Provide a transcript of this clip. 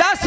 10